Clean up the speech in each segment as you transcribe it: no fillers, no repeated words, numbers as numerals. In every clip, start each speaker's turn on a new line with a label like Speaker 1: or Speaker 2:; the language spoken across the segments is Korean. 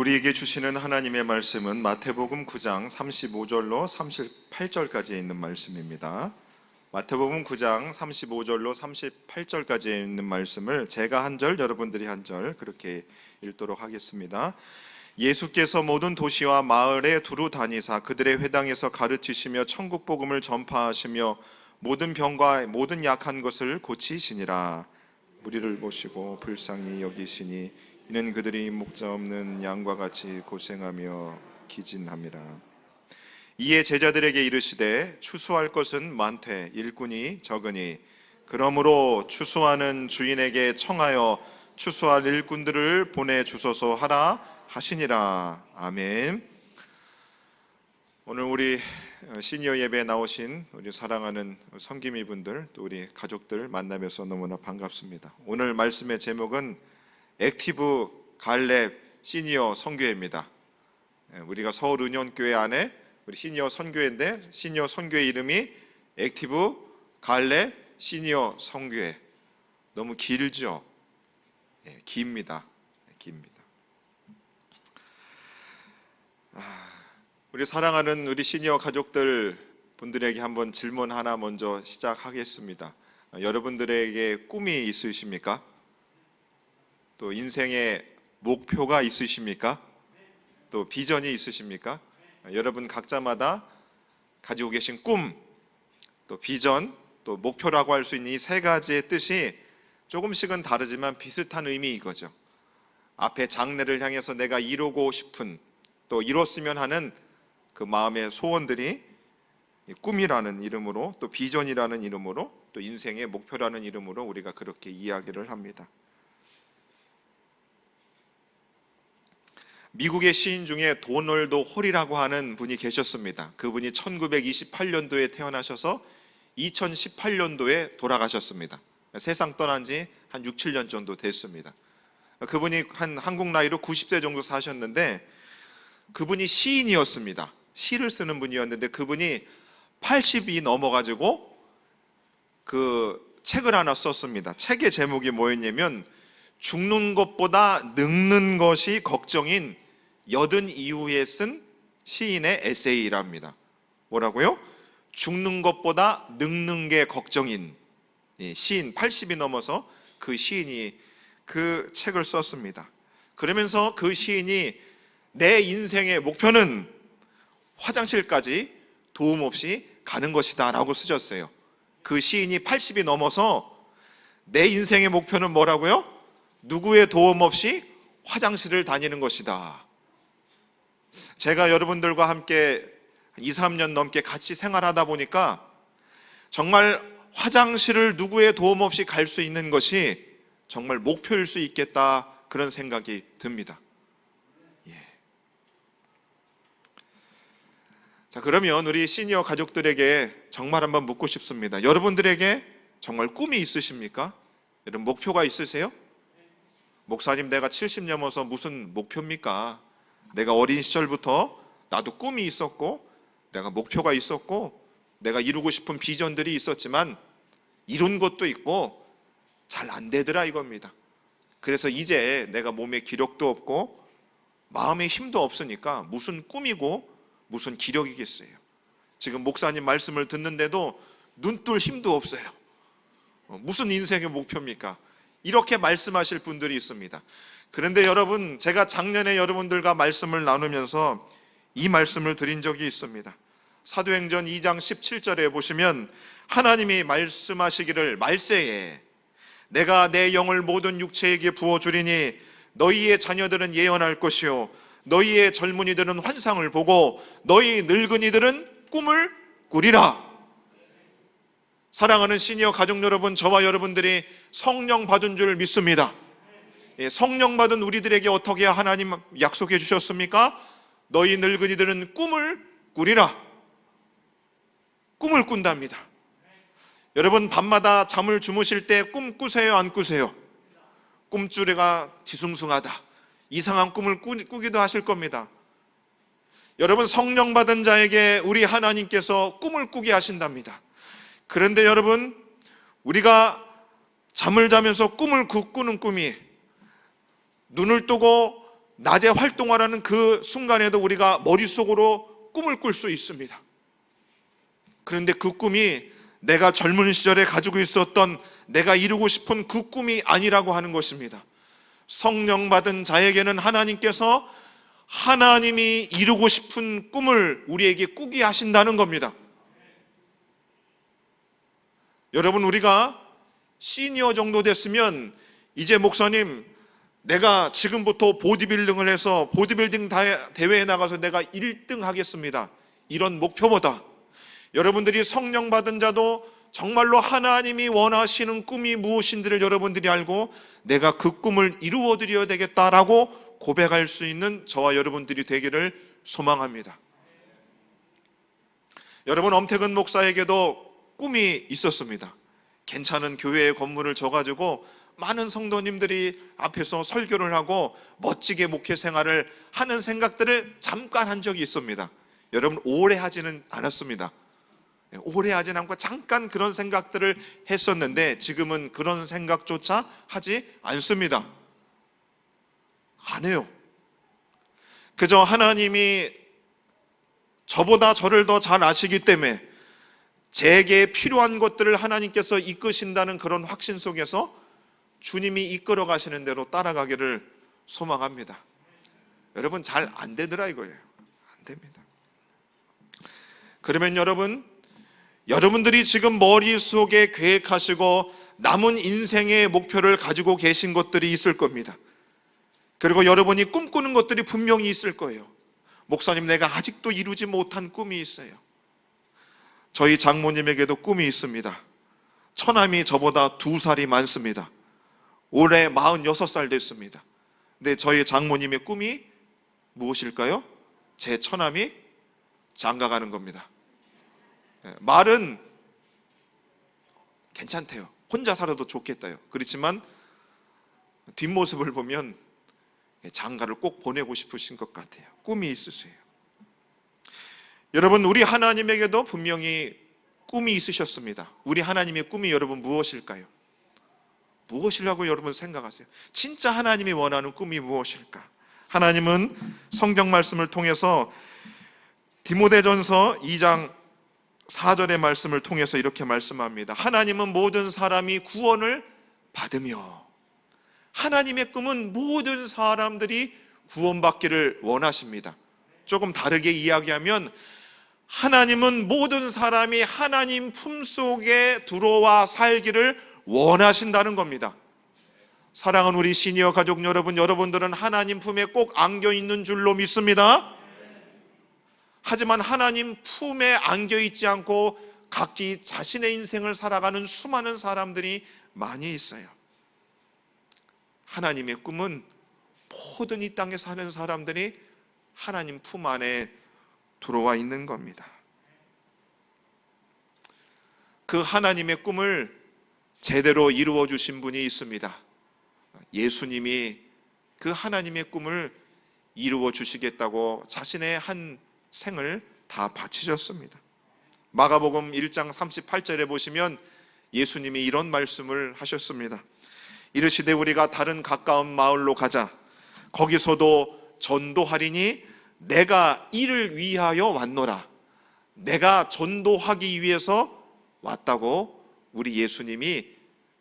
Speaker 1: 우리에게 주시는 하나님의 말씀은 마태복음 9장 35절로 38절까지 있는 말씀입니다. 마태복음 9장 35절로 38절까지 있는 말씀을 제가 한 절, 여러분들이 한 절 그렇게 읽도록 하겠습니다. 예수께서 모든 도시와 마을에 두루 다니사 그들의 회당에서 가르치시며 천국 복음을 전파하시며 모든 병과 모든 약한 것을 고치시니라. 무리를 보시고 불쌍히 여기시니 이는 그들이 목자 없는 양과 같이 고생하며 기진함이라. 이에 제자들에게 이르시되 추수할 것은 많되 일꾼이 적으니 그러므로 추수하는 주인에게 청하여 추수할 일꾼들을 보내주소서 하라 하시니라. 아멘. 오늘 우리 시니어 예배에 나오신 우리 사랑하는 섬김이 분들 또 우리 가족들 만나면서 너무나 반갑습니다. 오늘 말씀의 제목은 액티브 갈렙 시니어 선교회입니다. 우리가 서울 은ion교회 안에 우리 시니어 선교회인데 시니어 선교회 이름이 액티브 갈렙 시니어 선교회. 너무 길죠? 깁니다. 우리 사랑하는 우리 시니어 가족들 분들에게 한번 질문 하나 먼저 시작하겠습니다. 여러분들에게 꿈이 있으십니까? 또 인생의 목표가 있으십니까? 또 비전이 있으십니까? 여러분 각자마다 가지고 계신 꿈, 또 비전, 또 목표라고 할 수 있는 이 세 가지의 뜻이 조금씩은 다르지만 비슷한 의미 이거죠. 앞에 장래를 향해서 내가 이루고 싶은, 또 이뤘으면 하는 그 마음의 소원들이 꿈이라는 이름으로, 또 비전이라는 이름으로, 또 인생의 목표라는 이름으로 우리가 그렇게 이야기를 합니다. 미국의 시인 중에 도널드 홀이라고 하는 분이 계셨습니다. 그분이 1928년도에 태어나셔서 2018년도에 돌아가셨습니다. 세상 떠난 지 한 6, 7년 정도 됐습니다. 그분이 한국 나이로 90세 정도 사셨는데 그분이 시인이었습니다. 시를 쓰는 분이었는데 그분이 80이 넘어가지고 그 책을 하나 썼습니다. 책의 제목이 뭐였냐면 죽는 것보다 늙는 것이 걱정인 80 이후에 쓴 시인의 에세이랍니다. 뭐라고요? 죽는 것보다 늙는 게 걱정인 시인, 80이 넘어서 그 시인이 그 책을 썼습니다. 그러면서 그 시인이 내 인생의 목표는 화장실까지 도움 없이 가는 것이다 라고 쓰셨어요. 그 시인이 80이 넘어서 내 인생의 목표는 뭐라고요? 누구의 도움 없이 화장실을 다니는 것이다. 제가 여러분들과 함께 2, 3년 넘게 같이 생활하다 보니까 정말 화장실을 누구의 도움 없이 갈 수 있는 것이 정말 목표일 수 있겠다 그런 생각이 듭니다. 자, 그러면 우리 시니어 가족들에게 정말 한번 묻고 싶습니다. 여러분들에게 정말 꿈이 있으십니까? 여러분 목표가 있으세요? 목사님 내가 70 넘어서 무슨 목표입니까? 내가 어린 시절부터 나도 꿈이 있었고 내가 목표가 있었고 내가 이루고 싶은 비전들이 있었지만 이룬 것도 있고 잘 안 되더라 이겁니다. 그래서 이제 내가 몸에 기력도 없고 마음에 힘도 없으니까 무슨 꿈이고 무슨 기력이겠어요. 지금 목사님 말씀을 듣는데도 눈뜰 힘도 없어요. 무슨 인생의 목표입니까? 이렇게 말씀하실 분들이 있습니다. 그런데 여러분, 제가 작년에 여러분들과 말씀을 나누면서 이 말씀을 드린 적이 있습니다. 사도행전 2장 17절에 보시면 하나님이 말씀하시기를 말세에 내가 내 영을 모든 육체에게 부어주리니 너희의 자녀들은 예언할 것이요 너희의 젊은이들은 환상을 보고 너희 늙은이들은 꿈을 꾸리라. 사랑하는 시니어 가족 여러분, 저와 여러분들이 성령 받은 줄 믿습니다. 성령 받은 우리들에게 어떻게 하나님 약속해 주셨습니까? 너희 늙은이들은 꿈을 꾸리라. 꿈을 꾼답니다. 여러분 밤마다 잠을 주무실 때 꿈 꾸세요, 안 꾸세요? 꿈주리가 뒤숭숭하다, 이상한 꿈을 꾸기도 하실 겁니다. 여러분 성령 받은 자에게 우리 하나님께서 꿈을 꾸게 하신답니다. 그런데 여러분 우리가 잠을 자면서 꿈을 꾸는 꿈이 눈을 뜨고 낮에 활동하라는 그 순간에도 우리가 머릿속으로 꿈을 꿀 수 있습니다. 그런데 그 꿈이 내가 젊은 시절에 가지고 있었던 내가 이루고 싶은 그 꿈이 아니라고 하는 것입니다. 성령 받은 자에게는 하나님께서 하나님이 이루고 싶은 꿈을 우리에게 꾸게 하신다는 겁니다. 여러분, 우리가 시니어 정도 됐으면 이제 목사님, 내가 지금부터 보디빌딩을 해서 보디빌딩 대회에 나가서 내가 1등 하겠습니다, 이런 목표보다 여러분들이 성령 받은 자도 정말로 하나님이 원하시는 꿈이 무엇인지를 여러분들이 알고 내가 그 꿈을 이루어 드려야 되겠다라고 고백할 수 있는 저와 여러분들이 되기를 소망합니다. 여러분, 엄태근 목사에게도 꿈이 있었습니다. 괜찮은 교회의 건물을 줘가지고 많은 성도님들이 앞에서 설교를 하고 멋지게 목회 생활을 하는 생각들을 잠깐 한 적이 있습니다. 여러분, 오래 하지는 않았습니다. 오래 하진 않고 잠깐 그런 생각들을 했었는데 지금은 그런 생각조차 하지 않습니다. 안 해요. 그저 하나님이 저보다 저를 더 잘 아시기 때문에 제게 필요한 것들을 하나님께서 이끄신다는 그런 확신 속에서 주님이 이끌어 가시는 대로 따라가기를 소망합니다. 여러분, 잘 안 되더라 이거예요. 안 됩니다. 그러면 여러분들이 지금 머릿속에 계획하시고 남은 인생의 목표를 가지고 계신 것들이 있을 겁니다. 그리고 여러분이 꿈꾸는 것들이 분명히 있을 거예요. 목사님, 내가 아직도 이루지 못한 꿈이 있어요. 저희 장모님에게도 꿈이 있습니다. 처남이 저보다 2살이 많습니다. 올해 46살 됐습니다. 근데 저희 장모님의 꿈이 무엇일까요? 제 처남이 장가가는 겁니다. 말은 괜찮대요. 혼자 살아도 좋겠다요. 그렇지만 뒷모습을 보면 장가를 꼭 보내고 싶으신 것 같아요. 꿈이 있으세요. 여러분, 우리 하나님에게도 분명히 꿈이 있으셨습니다. 우리 하나님의 꿈이 여러분 무엇일까요? 무엇이라고 여러분 생각하세요? 진짜 하나님이 원하는 꿈이 무엇일까? 하나님은 성경 말씀을 통해서 디모데전서 2장 4절의 말씀을 통해서 이렇게 말씀합니다. 하나님은 모든 사람이 구원을 받으며, 하나님의 꿈은 모든 사람들이 구원받기를 원하십니다. 조금 다르게 이야기하면 하나님은 모든 사람이 하나님 품속에 들어와 살기를 원하신다는 겁니다. 사랑하는 우리 시니어 가족 여러분, 여러분들은 하나님 품에 꼭 안겨 있는 줄로 믿습니다. 하지만 하나님 품에 안겨 있지 않고 각기 자신의 인생을 살아가는 수많은 사람들이 많이 있어요. 하나님의 꿈은 모든 이 땅에 사는 사람들이 하나님 품 안에 들어와 있는 겁니다. 그 하나님의 꿈을 제대로 이루어 주신 분이 있습니다. 예수님이 그 하나님의 꿈을 이루어 주시겠다고 자신의 한 생을 다 바치셨습니다. 마가복음 1장 38절에 보시면 예수님이 이런 말씀을 하셨습니다. 이르시되 우리가 다른 가까운 마을로 가자. 거기서도 전도하리니 내가 이를 위하여 왔노라. 내가 전도하기 위해서 왔다고 우리 예수님이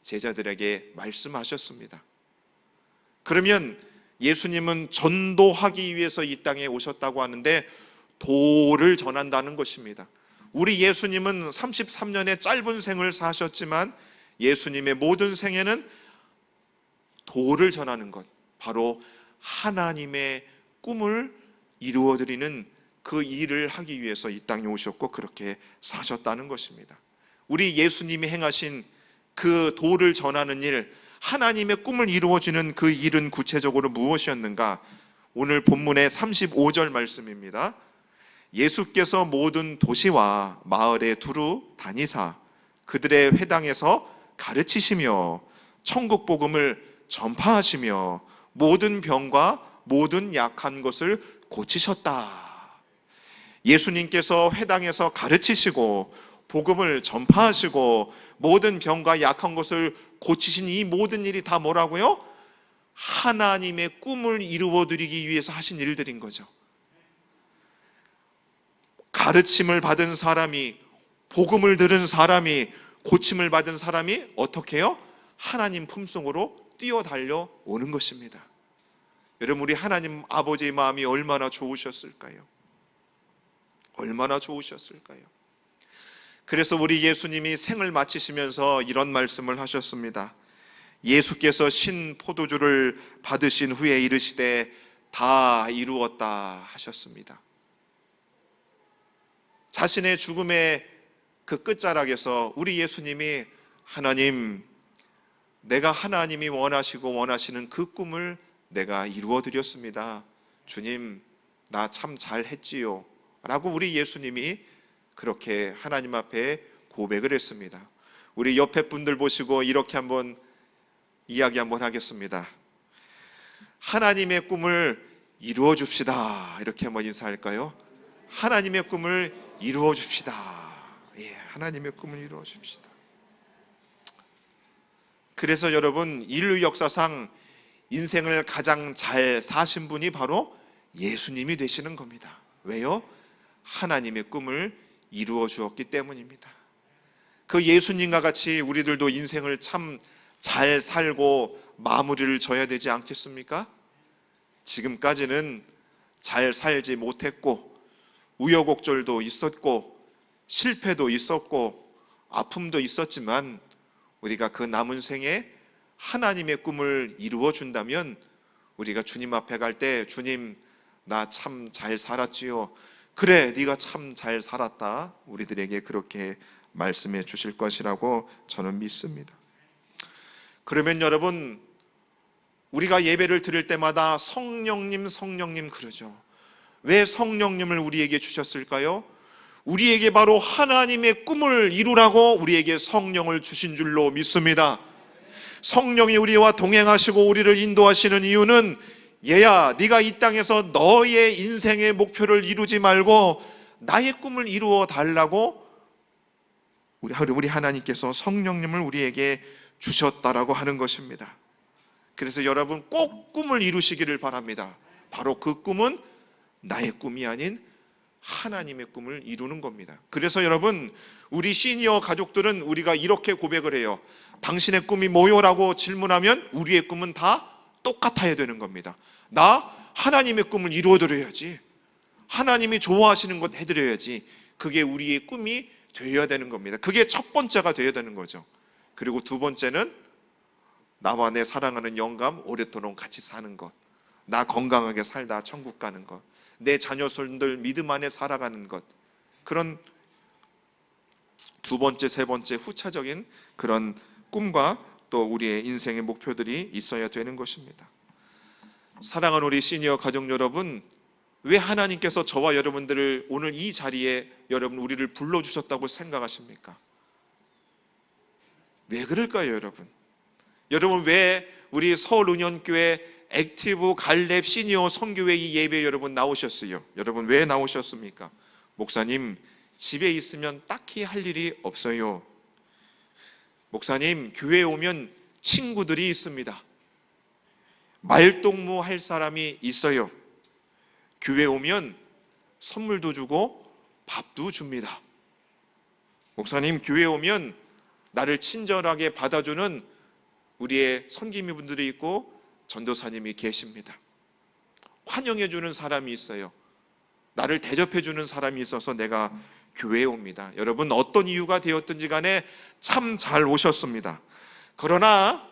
Speaker 1: 제자들에게 말씀하셨습니다. 그러면 예수님은 전도하기 위해서 이 땅에 오셨다고 하는데 도를 전한다는 것입니다. 우리 예수님은 33년의 짧은 생을 사셨지만 예수님의 모든 생애는 도를 전하는 것, 바로 하나님의 꿈을 이루어드리는 그 일을 하기 위해서 이 땅에 오셨고 그렇게 사셨다는 것입니다. 우리 예수님이 행하신 그 도를 전하는 일, 하나님의 꿈을 이루어지는 그 일은 구체적으로 무엇이었는가? 오늘 본문의 35절 말씀입니다. 예수께서 모든 도시와 마을에 두루 다니사 그들의 회당에서 가르치시며 천국 복음을 전파하시며 모든 병과 모든 약한 것을 고치셨다. 예수님께서 회당에서 가르치시고 복음을 전파하시고 모든 병과 약한 것을 고치신 이 모든 일이 다 뭐라고요? 하나님의 꿈을 이루어드리기 위해서 하신 일들인 거죠. 가르침을 받은 사람이, 복음을 들은 사람이, 고침을 받은 사람이 어떻게 해요? 하나님 품속으로 뛰어달려 오는 것입니다. 여러분, 우리 하나님 아버지의 마음이 얼마나 좋으셨을까요? 얼마나 좋으셨을까요? 그래서 우리 예수님이 생을 마치시면서 이런 말씀을 하셨습니다. 예수께서 신 포도주를 받으신 후에 이르시되 다 이루었다 하셨습니다. 자신의 죽음의 그 끝자락에서 우리 예수님이 하나님, 내가 하나님이 원하시고 원하시는 그 꿈을 내가 이루어 드렸습니다. 주님, 나 참 잘했지요 라고 우리 예수님이 그렇게 하나님 앞에 고백을 했습니다. 우리 옆에 분들 보시고 이렇게 한번 이야기 한번 하겠습니다. 하나님의 꿈을 이루어 줍시다. 이렇게 한번 인사할까요? 하나님의 꿈을 이루어 줍시다. 예, 하나님의 꿈을 이루어 줍시다. 그래서 여러분, 인류 역사상 인생을 가장 잘 사신 분이 바로 예수님이 되시는 겁니다. 왜요? 하나님의 꿈을 이루어 주었기 때문입니다. 그 예수님과 같이 우리들도 인생을 참 잘 살고 마무리를 져야 되지 않겠습니까? 지금까지는 잘 살지 못했고, 우여곡절도 있었고, 실패도 있었고, 아픔도 있었지만 우리가 그 남은 생에 하나님의 꿈을 이루어 준다면 우리가 주님 앞에 갈 때, 주님, 나 참 잘 살았지요. 그래, 네가 참 잘 살았다. 우리들에게 그렇게 말씀해 주실 것이라고 저는 믿습니다. 그러면 여러분, 우리가 예배를 드릴 때마다 성령님, 성령님 그러죠. 왜 성령님을 우리에게 주셨을까요? 우리에게 바로 하나님의 꿈을 이루라고 우리에게 성령을 주신 줄로 믿습니다. 성령이 우리와 동행하시고 우리를 인도하시는 이유는, 얘야, 네가 이 땅에서 너의 인생의 목표를 이루지 말고 나의 꿈을 이루어 달라고 우리 하나님께서 성령님을 우리에게 주셨다라고 하는 것입니다. 그래서 여러분, 꼭 꿈을 이루시기를 바랍니다. 바로 그 꿈은 나의 꿈이 아닌 하나님의 꿈을 이루는 겁니다. 그래서 여러분, 우리 시니어 가족들은 우리가 이렇게 고백을 해요. 당신의 꿈이 뭐요라고 질문하면 우리의 꿈은 다 똑같아야 되는 겁니다. 나 하나님의 꿈을 이루어드려야지, 하나님이 좋아하시는 것 해드려야지. 그게 우리의 꿈이 되어야 되는 겁니다. 그게 첫 번째가 되어야 되는 거죠. 그리고 두 번째는 나와 내 사랑하는 영감 오랫도록 같이 사는 것, 나 건강하게 살다 천국 가는 것, 내 자녀손들 믿음 안에 살아가는 것, 그런 두 번째, 세 번째 후차적인 그런 꿈과 또 우리의 인생의 목표들이 있어야 되는 것입니다. 사랑하는 우리 시니어 가족 여러분, 왜 하나님께서 저와 여러분들을 오늘 이 자리에 여러분 우리를 불러주셨다고 생각하십니까? 왜 그럴까요, 여러분? 여러분, 왜 우리 서울은현교회 액티브 갈렙 시니어 선교회 이 예배 여러분 나오셨어요? 여러분, 왜 나오셨습니까? 목사님, 집에 있으면 딱히 할 일이 없어요. 목사님, 교회에 오면 친구들이 있습니다. 말동무 할 사람이 있어요. 교회에 오면 선물도 주고 밥도 줍니다. 목사님, 교회에 오면 나를 친절하게 받아주는 우리의 선기미분들이 있고 전도사님이 계십니다. 환영해주는 사람이 있어요. 나를 대접해주는 사람이 있어서 내가 교회에 옵니다. 여러분, 어떤 이유가 되었든지 간에 참 잘 오셨습니다. 그러나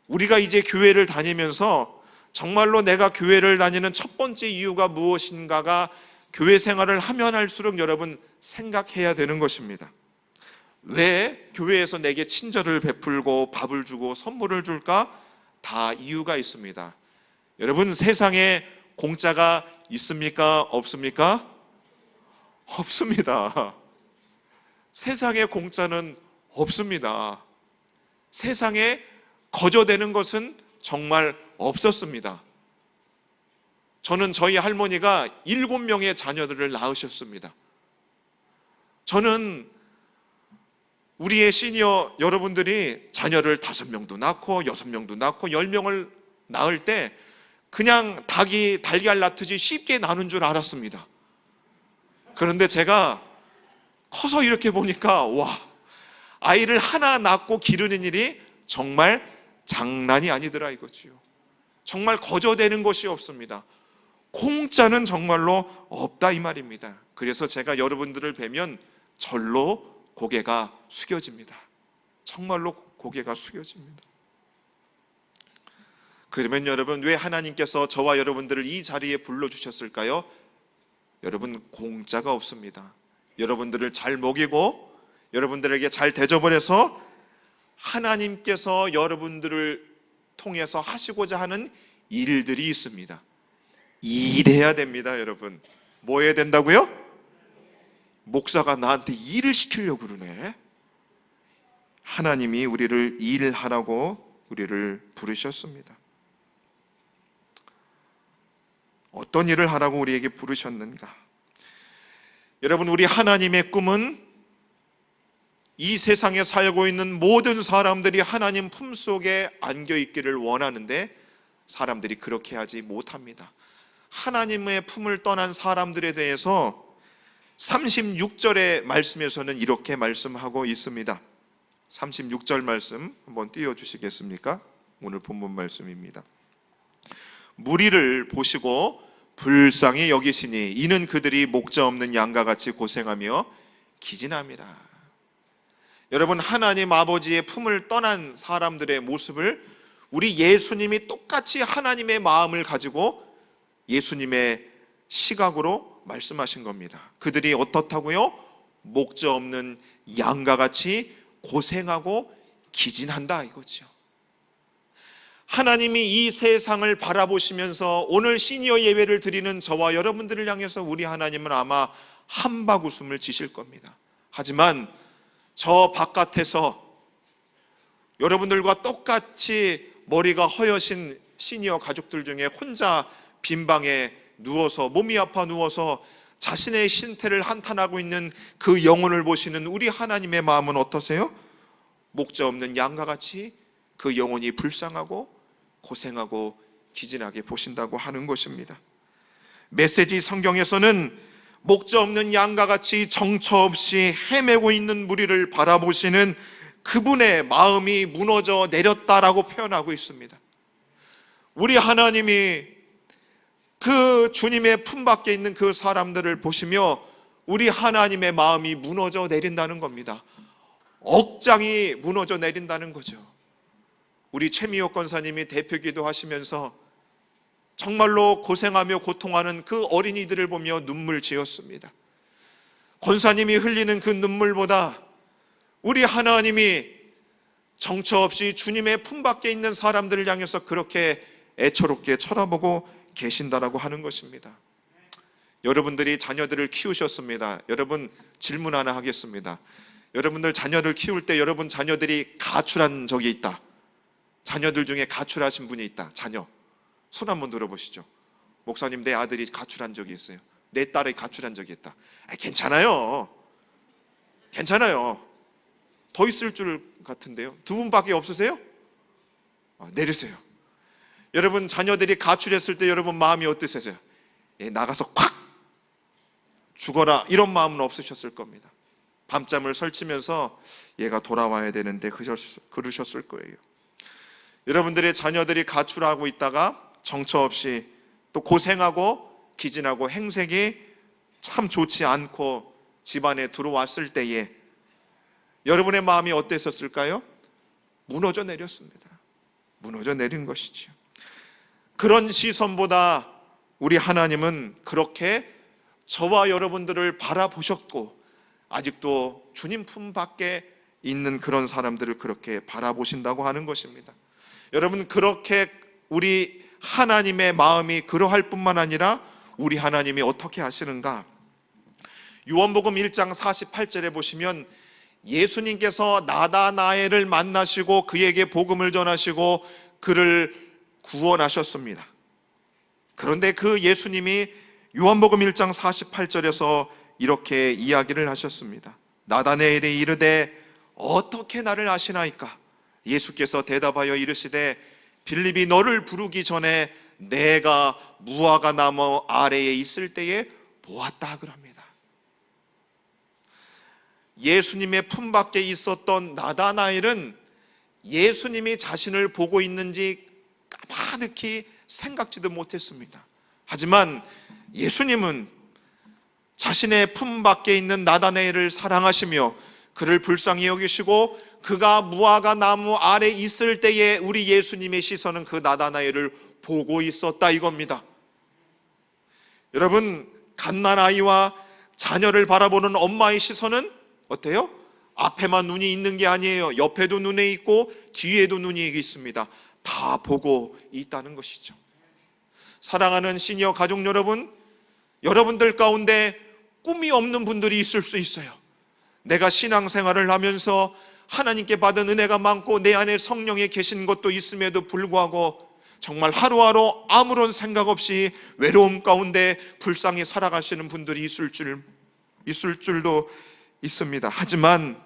Speaker 1: 우리가 이제 교회를 다니면서 정말로 내가 교회를 다니는 첫 번째 이유가 무엇인가가 교회 생활을 하면 할수록 여러분 생각해야 되는 것입니다. 왜 교회에서 내게 친절을 베풀고 밥을 주고 선물을 줄까? 다 이유가 있습니다. 여러분, 세상에 공짜가 있습니까? 없습니까? 없습니다. 세상에 공짜는 없습니다. 세상에 거저되는 것은 정말 없었습니다. 저는 저희 할머니가 7명의 자녀들을 낳으셨습니다. 저는 우리의 시니어 여러분들이 자녀를 5명도 낳고 6명도 낳고 10명을 낳을 때 그냥 닭이 달걀 낳듯이 쉽게 나눈 줄 알았습니다. 그런데 제가 커서 이렇게 보니까 와, 아이를 하나 낳고 기르는 일이 정말 장난이 아니더라 이거지요. 정말 거저되는 것이 없습니다. 공짜는 정말로 없다 이 말입니다. 그래서 제가 여러분들을 뵈면 절로 고개가 숙여집니다. 정말로 고개가 숙여집니다. 그러면 여러분, 왜 하나님께서 저와 여러분들을 이 자리에 불러주셨을까요? 여러분, 공짜가 없습니다. 여러분들을 잘 먹이고 여러분들에게 잘 대접을 해서 하나님께서 여러분들을 통해서 하시고자 하는 일들이 있습니다. 일해야 됩니다. 여러분, 뭐 해야 된다고요? 목사가 나한테 일을 시키려고 그러네. 하나님이 우리를 일하라고 우리를 부르셨습니다. 어떤 일을 하라고 우리에게 부르셨는가? 여러분, 우리 하나님의 꿈은 이 세상에 살고 있는 모든 사람들이 하나님 품속에 안겨 있기를 원하는데 사람들이 그렇게 하지 못합니다. 하나님의 품을 떠난 사람들에 대해서 36절의 말씀에서는 이렇게 말씀하고 있습니다. 36절 말씀 한번 띄워주시겠습니까? 오늘 본문 말씀입니다. 무리를 보시고 불쌍히 여기시니 이는 그들이 목자 없는 양과 같이 고생하며 기진함이라. 여러분, 하나님 아버지의 품을 떠난 사람들의 모습을 우리 예수님이 똑같이 하나님의 마음을 가지고 예수님의 시각으로 말씀하신 겁니다. 그들이 어떻다고요? 목자 없는 양과 같이 고생하고 기진한다 이거죠. 하나님이 이 세상을 바라보시면서 오늘 시니어 예배를 드리는 저와 여러분들을 향해서 우리 하나님은 아마 한바구음을 치실 겁니다. 하지만 저 바깥에서 여러분들과 똑같이 머리가 허여신 시니어 가족들 중에 혼자 빈방에 누워서 몸이 아파 누워서 자신의 신태를 한탄하고 있는 그 영혼을 보시는 우리 하나님의 마음은 어떠세요? 목자 없는 양과 같이 그 영혼이 불쌍하고 고생하고 기진하게 보신다고 하는 것입니다. 메시지 성경에서는 목자 없는 양과 같이 정처 없이 헤매고 있는 무리를 바라보시는 그분의 마음이 무너져 내렸다라고 표현하고 있습니다. 우리 하나님이 그 주님의 품밖에 있는 그 사람들을 보시며 우리 하나님의 마음이 무너져 내린다는 겁니다. 억장이 무너져 내린다는 거죠. 우리 최미옥 권사님이 대표기도 하시면서 정말로 고생하며 고통하는 그 어린이들을 보며 눈물 지었습니다. 권사님이 흘리는 그 눈물보다 우리 하나님이 정처 없이 주님의 품밖에 있는 사람들을 향해서 그렇게 애처롭게 쳐다보고 계신다라고 하는 것입니다. 여러분들이 자녀들을 키우셨습니다. 여러분, 질문 하나 하겠습니다. 여러분들 자녀를 키울 때 여러분 자녀들이 가출한 적이 있다. 자녀들 중에 가출하신 분이 있다. 자녀 손 한번 들어보시죠. 목사님, 내 아들이 가출한 적이 있어요. 내 딸이 가출한 적이 있다. 괜찮아요. 괜찮아요. 더 있을 줄 같은데요. 두 분밖에 없으세요? 내리세요. 여러분, 자녀들이 가출했을 때 여러분 마음이 어떠세요? 나가서 콱 죽어라 이런 마음은 없으셨을 겁니다. 밤잠을 설치면서 얘가 돌아와야 되는데 그러셨을 거예요. 여러분들의 자녀들이 가출하고 있다가 정처 없이 또 고생하고 기진하고 행색이 참 좋지 않고 집안에 들어왔을 때에 여러분의 마음이 어땠었을까요? 무너져 내렸습니다. 무너져 내린 것이죠. 그런 시선보다 우리 하나님은 그렇게 저와 여러분들을 바라보셨고 아직도 주님 품 밖에 있는 그런 사람들을 그렇게 바라보신다고 하는 것입니다. 여러분, 그렇게 우리 하나님의 마음이 그러할 뿐만 아니라 우리 하나님이 어떻게 하시는가? 요한복음 1장 48절에 보시면 예수님께서 나다나엘을 만나시고 그에게 복음을 전하시고 그를 구원하셨습니다. 그런데 그 예수님이 요한복음 1장 48절에서 이렇게 이야기를 하셨습니다. 나다나엘이 이르되 어떻게 나를 아시나이까? 예수께서 대답하여 이르시되 빌립이 너를 부르기 전에 내가 무화과 나무 아래에 있을 때에 보았다 그럽니다. 예수님의 품밖에 있었던 나다나엘은 예수님이 자신을 보고 있는지 까마득히 생각지도 못했습니다. 하지만 예수님은 자신의 품밖에 있는 나다나엘을 사랑하시며 그를 불쌍히 여기시고 그가 무화과 나무 아래 있을 때에 우리 예수님의 시선은 그 나다나엘을 보고 있었다 이겁니다. 여러분, 갓난아이와 자녀를 바라보는 엄마의 시선은 어때요? 앞에만 눈이 있는 게 아니에요. 옆에도 눈이 있고 뒤에도 눈이 있습니다. 다 보고 있다는 것이죠. 사랑하는 시니어 가족 여러분, 여러분들 가운데 꿈이 없는 분들이 있을 수 있어요. 내가 신앙생활을 하면서 하나님께 받은 은혜가 많고 내 안에 성령이 계신 것도 있음에도 불구하고 정말 하루하루 아무런 생각 없이 외로움 가운데 불쌍히 살아가시는 분들이 있을 줄도 있습니다. 하지만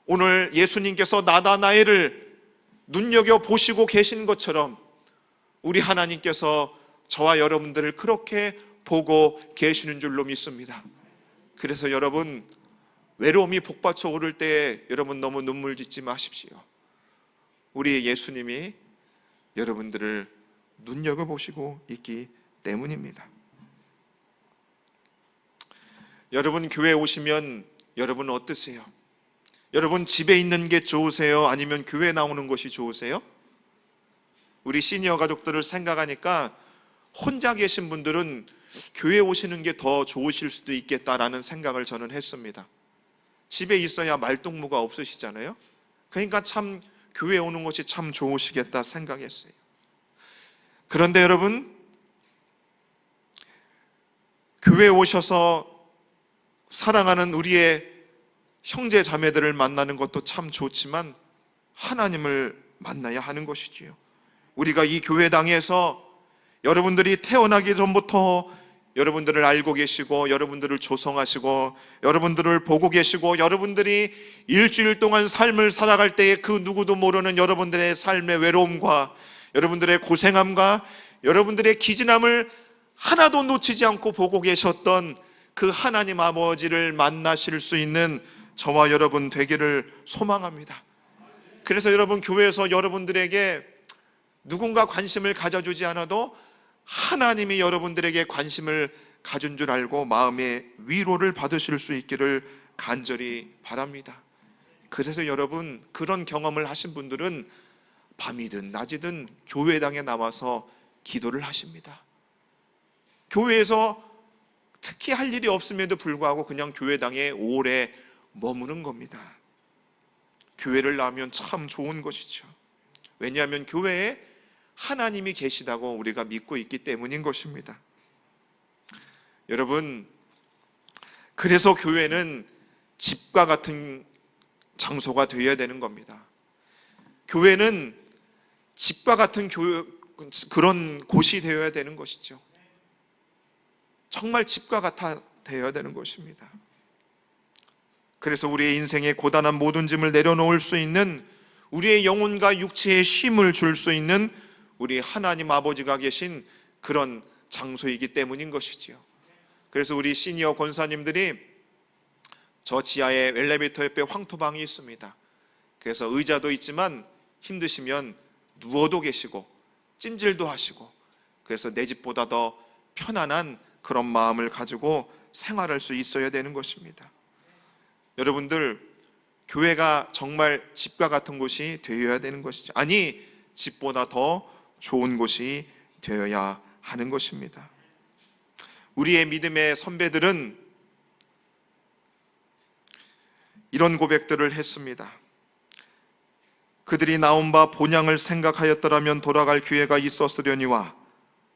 Speaker 1: 오늘 예수님께서 나다나엘을 눈여겨보시고 계신 것처럼 우리 하나님께서 저와 여러분들을 그렇게 보고 계시는 줄로 믿습니다. 그래서 여러분, 외로움이 복받쳐 오를 때에 여러분 너무 눈물 짓지 마십시오. 우리 예수님이 여러분들을 눈여겨보시고 있기 때문입니다. 여러분, 교회 오시면 여러분 어떠세요? 여러분 집에 있는 게 좋으세요? 아니면 교회 나오는 것이 좋으세요? 우리 시니어 가족들을 생각하니까 혼자 계신 분들은 교회 오시는 게 더 좋으실 수도 있겠다라는 생각을 저는 했습니다. 집에 있어야 말동무가 없으시잖아요. 그러니까 참 교회 오는 것이 참 좋으시겠다 생각했어요. 그런데 여러분, 교회 오셔서 사랑하는 우리의 형제 자매들을 만나는 것도 참 좋지만 하나님을 만나야 하는 것이지요. 우리가 이 교회당에서 여러분들이 태어나기 전부터 여러분들을 알고 계시고 여러분들을 조성하시고 여러분들을 보고 계시고 여러분들이 일주일 동안 삶을 살아갈 때에 그 누구도 모르는 여러분들의 삶의 외로움과 여러분들의 고생함과 여러분들의 기진함을 하나도 놓치지 않고 보고 계셨던 그 하나님 아버지를 만나실 수 있는 저와 여러분 되기를 소망합니다. 그래서 여러분, 교회에서 여러분들에게 누군가 관심을 가져주지 않아도 하나님이 여러분들에게 관심을 가진 줄 알고 마음의 위로를 받으실 수 있기를 간절히 바랍니다. 그래서 여러분, 그런 경험을 하신 분들은 밤이든 낮이든 교회당에 나와서 기도를 하십니다. 교회에서 특히 할 일이 없음에도 불구하고 그냥 교회당에 오래 머무는 겁니다. 교회를 나오면 참 좋은 것이죠. 왜냐하면 교회에 하나님이 계시다고 우리가 믿고 있기 때문인 것입니다. 여러분, 그래서 교회는 집과 같은 장소가 되어야 되는 겁니다. 교회는 집과 같은 그런 곳이 되어야 되는 것이죠. 정말 집과 같아 되어야 되는 것입니다. 그래서 우리의 인생의 고단한 모든 짐을 내려놓을 수 있는, 우리의 영혼과 육체에 쉼을 줄 수 있는 우리 하나님 아버지가 계신 그런 장소이기 때문인 것이지요. 그래서 우리 시니어 권사님들이 저 지하에 엘리베이터 옆에 황토방이 있습니다. 그래서 의자도 있지만 힘드시면 누워도 계시고 찜질도 하시고, 그래서 내 집보다 더 편안한 그런 마음을 가지고 생활할 수 있어야 되는 것입니다. 여러분들, 교회가 정말 집과 같은 곳이 되어야 되는 것이죠. 아니, 집보다 더 좋은 곳이 되어야 하는 것입니다. 우리의 믿음의 선배들은 이런 고백들을 했습니다. 그들이 나온 바 본향을 생각하였더라면 돌아갈 기회가 있었으려니와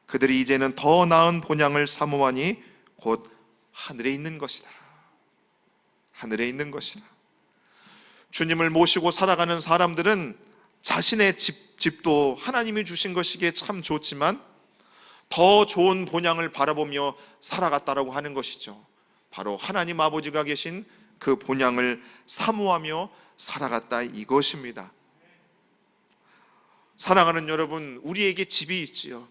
Speaker 1: 그들이 이제는 더 나은 본향을 사모하니 곧 하늘에 있는 것이다. 하늘에 있는 것이다. 주님을 모시고 살아가는 사람들은 자신의 집도 하나님이 주신 것이기에 참 좋지만 더 좋은 본향을 바라보며 살아갔다라고 하는 것이죠. 바로 하나님 아버지가 계신 그 본향을 사모하며 살아갔다 이것입니다. 사랑하는 여러분, 우리에게 집이 있지요.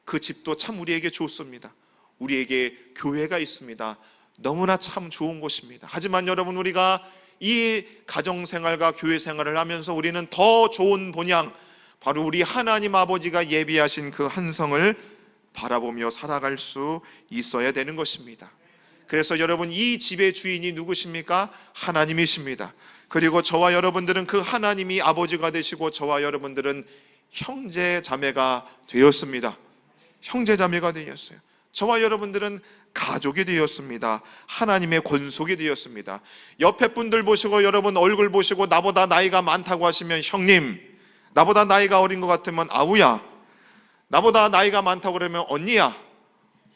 Speaker 1: 그 집도 참 우리에게 좋습니다. 우리에게 교회가 있습니다. 너무나 참 좋은 곳입니다. 하지만 여러분, 우리가 이 가정생활과 교회생활을 하면서 우리는 더 좋은 본향, 바로 우리 하나님 아버지가 예비하신 그 한성을 바라보며 살아갈 수 있어야 되는 것입니다. 그래서 여러분, 이 집의 주인이 누구십니까? 하나님이십니다. 그리고 저와 여러분들은 그 하나님이 아버지가 되시고 저와 여러분들은 형제 자매가 되었습니다. 형제 자매가 되었어요. 저와 여러분들은 가족이 되었습니다. 하나님의 권속이 되었습니다. 옆에 분들 보시고 여러분 얼굴 보시고 나보다 나이가 많다고 하시면 형님, 나보다 나이가 어린 것 같으면 아우야, 나보다 나이가 많다고 그러면 언니야,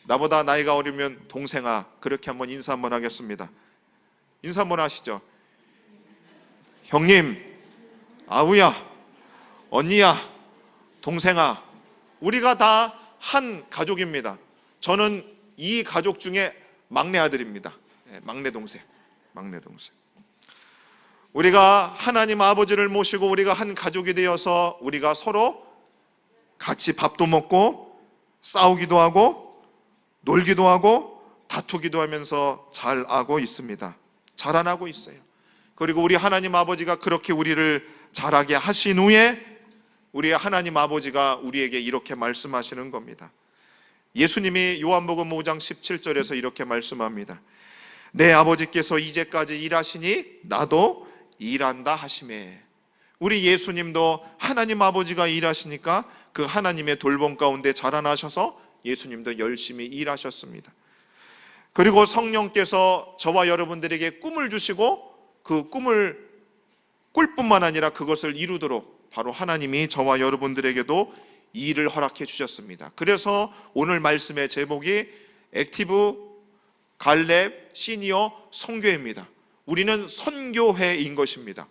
Speaker 1: 나보다 나이가 어리면 동생아, 그렇게 한번 인사 한번 하겠습니다. 인사 한번 하시죠. 형님, 아우야, 언니야, 동생아, 우리가 다 한 가족입니다. 저는 이 가족 중에 막내 아들입니다. 막내 동생. 우리가 하나님 아버지를 모시고 우리가 한 가족이 되어서 우리가 서로 같이 밥도 먹고 싸우기도 하고 놀기도 하고 다투기도 하면서 잘하고 있습니다. 자라나고 있어요. 그리고 우리 하나님 아버지가 그렇게 우리를 자라게 하신 후에 우리 하나님 아버지가 우리에게 이렇게 말씀하시는 겁니다. 예수님이 요한복음 5장 17절에서 이렇게 말씀합니다. 내 아버지께서 이제까지 일하시니 나도 일한다 하시매. 우리 예수님도 하나님 아버지가 일하시니까 그 하나님의 돌봄 가운데 자라나셔서 예수님도 열심히 일하셨습니다. 그리고 성령께서 저와 여러분들에게 꿈을 주시고 그 꿈을 꿀뿐만 아니라 그것을 이루도록 바로 하나님이 저와 여러분들에게도 일을 허락해 주셨습니다. 그래서 오늘 말씀의 제목이 액티브 갈렙 시니어 선교회입니다. 우리는 선교회인 것입니다.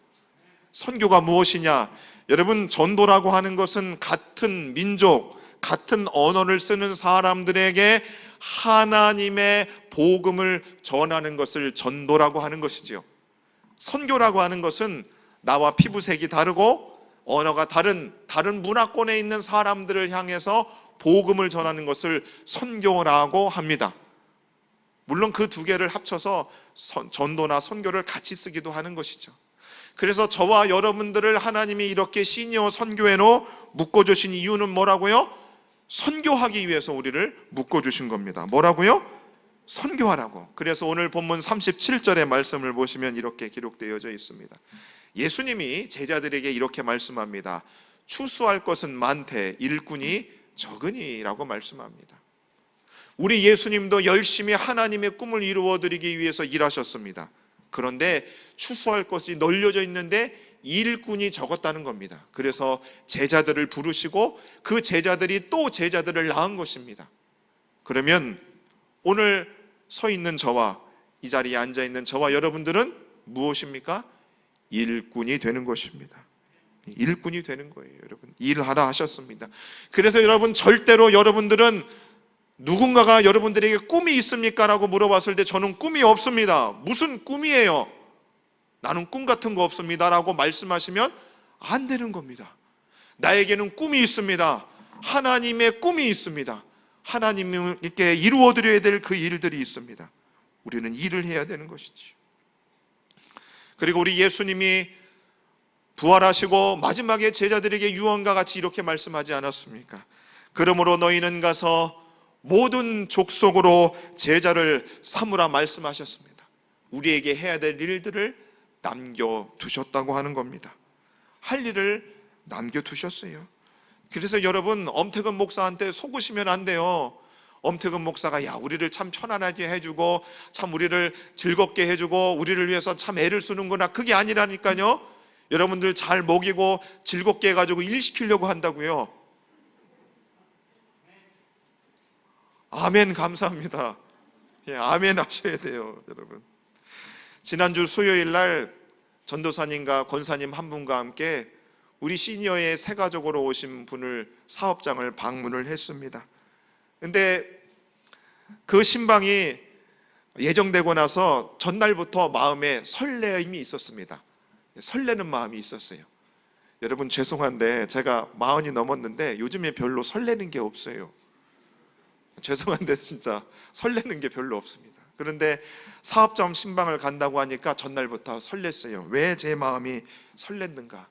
Speaker 1: 선교가 무엇이냐? 여러분, 전도라고 하는 것은 같은 민족, 같은 언어를 쓰는 사람들에게 하나님의 복음을 전하는 것을 전도라고 하는 것이지요. 선교라고 하는 것은 나와 피부색이 다르고 언어가 다른 문화권에 있는 사람들을 향해서 복음을 전하는 것을 선교라고 합니다. 물론 그 두 개를 합쳐서 전도나 선교를 같이 쓰기도 하는 것이죠. 그래서 저와 여러분들을 하나님이 이렇게 시니어 선교회로 묶어주신 이유는 뭐라고요? 선교하기 위해서 우리를 묶어주신 겁니다. 뭐라고요? 선교하라고. 그래서 오늘 본문 37절의 말씀을 보시면 이렇게 기록되어져 있습니다. 예수님이 제자들에게 이렇게 말씀합니다. 추수할 것은 많되 일꾼이 적으니라고 말씀합니다. 우리 예수님도 열심히 하나님의 꿈을 이루어드리기 위해서 일하셨습니다. 그런데 추수할 것이 널려져 있는데 일꾼이 적었다는 겁니다. 그래서 제자들을 부르시고 그 제자들이 또 제자들을 낳은 것입니다. 그러면 오늘 서 있는 저와 이 자리에 앉아 있는 저와 여러분들은 무엇입니까? 일꾼이 되는 것입니다. 일꾼이 되는 거예요. 여러분, 일하라 하셨습니다. 그래서 여러분, 절대로 여러분들은 누군가가 여러분들에게 꿈이 있습니까? 라고 물어봤을 때 저는 꿈이 없습니다. 무슨 꿈이에요? 나는 꿈 같은 거 없습니다 라고 말씀하시면 안 되는 겁니다. 나에게는 꿈이 있습니다. 하나님의 꿈이 있습니다. 하나님께 이루어드려야 될 그 일들이 있습니다. 우리는 일을 해야 되는 것이지. 그리고 우리 예수님이 부활하시고 마지막에 제자들에게 유언과 같이 이렇게 말씀하지 않았습니까? 그러므로 너희는 가서 모든 족속으로 제자를 삼으라 말씀하셨습니다. 우리에게 해야 될 일들을 남겨두셨다고 하는 겁니다. 할 일을 남겨두셨어요. 그래서 여러분, 엄태근 목사한테 속으시면 안 돼요. 엄태근 목사가 우리를 참 편안하게 해주고 참 우리를 즐겁게 해주고 우리를 위해서 참 애를 쓰는구나. 그게 아니라니까요. 여러분들 잘 먹이고 즐겁게 해가지고 일 시키려고 한다고요. 아멘. 감사합니다. 아멘 하셔야 돼요, 여러분. 지난주 수요일 날 전도사님과 권사님 한 분과 함께 우리 시니어의 새 가족으로 오신 분을, 사업장을 방문을 했습니다. 근데 그 신방이 예정되고 나서 전날부터 마음에 설레임이 있었습니다. 설레는 마음이 있었어요. 여러분 죄송한데 제가 40이 넘었는데 요즘에 별로 설레는 게 없어요. 죄송한데 진짜 설레는 게 별로 없습니다. 그런데 사업자금 신방을 간다고 하니까 전날부터 설렜어요. 왜 제 마음이 설렜는가?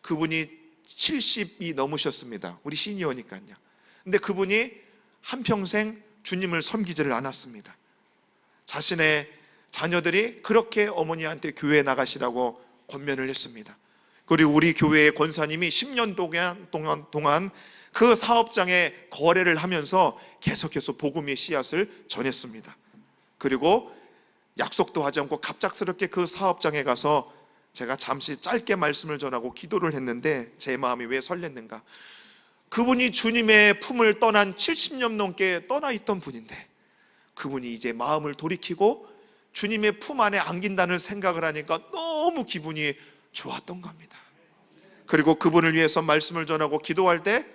Speaker 1: 그분이 70이 넘으셨습니다. 우리 시니어니까요. 근데 그분이 한평생 주님을 섬기지를 않았습니다. 자신의 자녀들이 그렇게 어머니한테 교회에 나가시라고 권면을 했습니다. 그리고 우리 교회의 권사님이 10년 동안 그 사업장에 거래를 하면서 계속해서 복음의 씨앗을 전했습니다. 그리고 약속도 하지 않고 갑작스럽게 그 사업장에 가서 제가 잠시 짧게 말씀을 전하고 기도를 했는데 제 마음이 왜 설렜는가? 그분이 주님의 품을 떠난 70년 넘게 떠나 있던 분인데 그분이 이제 마음을 돌이키고 주님의 품 안에 안긴다는 생각을 하니까 너무 기분이 좋았던 겁니다. 그리고 그분을 위해서 말씀을 전하고 기도할 때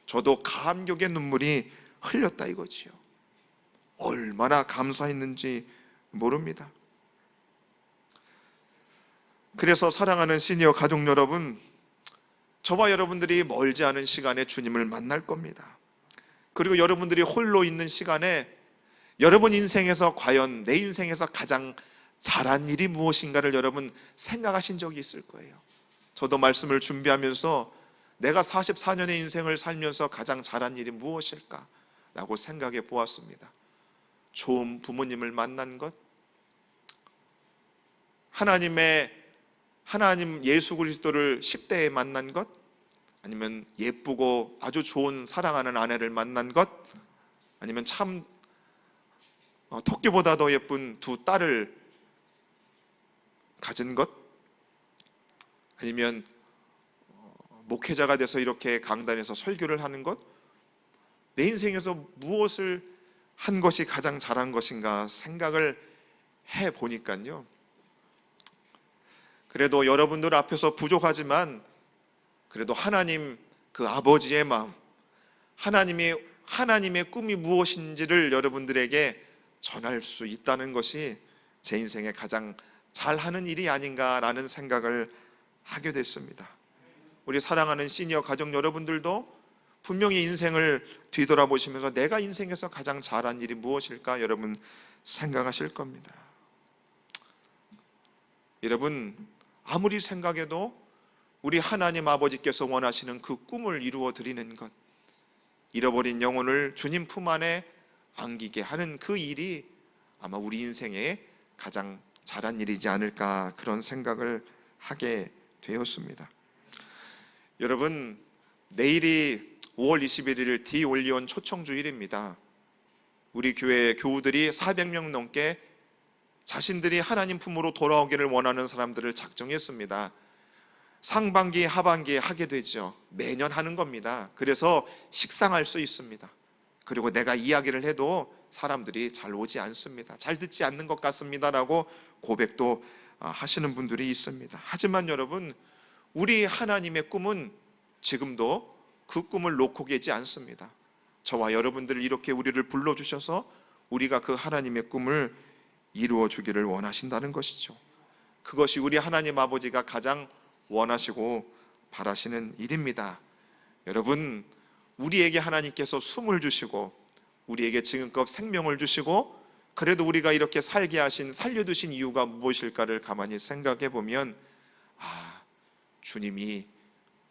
Speaker 1: 저도 감격의 눈물이 흘렸다 이거지요. 얼마나 감사했는지 모릅니다. 그래서 사랑하는 시니어 가족 여러분, 저와 여러분들이 멀지 않은 시간에 주님을 만날 겁니다. 그리고 여러분들이 홀로 있는 시간에 여러분 인생에서 과연 내 인생에서 가장 잘한 일이 무엇인가를 여러분 생각하신 적이 있을 거예요. 저도 말씀을 준비하면서 내가 44년의 인생을 살면서 가장 잘한 일이 무엇일까? 라고 생각해 보았습니다. 좋은 부모님을 만난 것, 하나님 예수 그리스도를 10대에 만난 것, 아니면 예쁘고 아주 좋은 사랑하는 아내를 만난 것, 아니면 참 토끼보다 더 예쁜 두 딸을 가진 것, 아니면 목회자가 돼서 이렇게 강단에서 설교를 하는 것, 내 인생에서 무엇을 한 것이 가장 잘한 것인가 생각을 해 보니까요. 그래도 여러분들 앞에서 부족하지만 그래도 하나님 그 아버지의 마음, 하나님의 꿈이 무엇인지를 여러분들에게 전할 수 있다는 것이 제 인생에 가장 잘하는 일이 아닌가라는 생각을 하게 됐습니다. 우리 사랑하는 시니어 가족 여러분들도 분명히 인생을 뒤돌아보시면서 내가 인생에서 가장 잘한 일이 무엇일까 여러분 생각하실 겁니다. 여러분 아무리 생각해도 우리 하나님 아버지께서 원하시는 그 꿈을 이루어 드리는 것, 잃어버린 영혼을 주님 품 안에 안기게 하는 그 일이 아마 우리 인생에 가장 잘한 일이지 않을까 그런 생각을 하게 되었습니다. 여러분 내일이 5월 21일 디올리온 초청주일입니다. 우리 교회 교우들이 400명 넘게 자신들이 하나님 품으로 돌아오기를 원하는 사람들을 작정했습니다. 상반기 하반기에 하게 되죠. 매년 하는 겁니다. 그래서 식상할 수 있습니다. 그리고 내가 이야기를 해도 사람들이 잘 오지 않습니다. 잘 듣지 않는 것 같습니다라고 고백도 하시는 분들이 있습니다. 하지만 여러분 우리 하나님의 꿈은 지금도 그 꿈을 놓고 계지 않습니다. 저와 여러분들을 이렇게 우리를 불러주셔서 우리가 그 하나님의 꿈을 이루어 주기를 원하신다는 것이죠. 그것이 우리 하나님 아버지가 가장 원하시고 바라시는 일입니다. 여러분 우리에게 하나님께서 숨을 주시고 우리에게 지금껏 생명을 주시고 그래도 우리가 이렇게 살게 하신 살려두신 이유가 무엇일까를 가만히 생각해 보면 주님이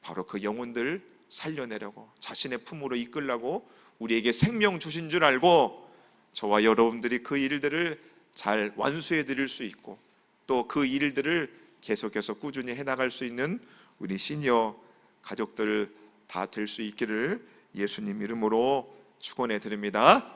Speaker 1: 바로 그 영혼들 살려내려고 자신의 품으로 이끌라고 우리에게 생명 주신 줄 알고 저와 여러분들이 그 일들을 잘 완수해 드릴 수 있고 또 그 일들을 계속해서 꾸준히 해나갈 수 있는 우리 시니어 가족들 다 될 수 있기를 예수님 이름으로 축원해 드립니다.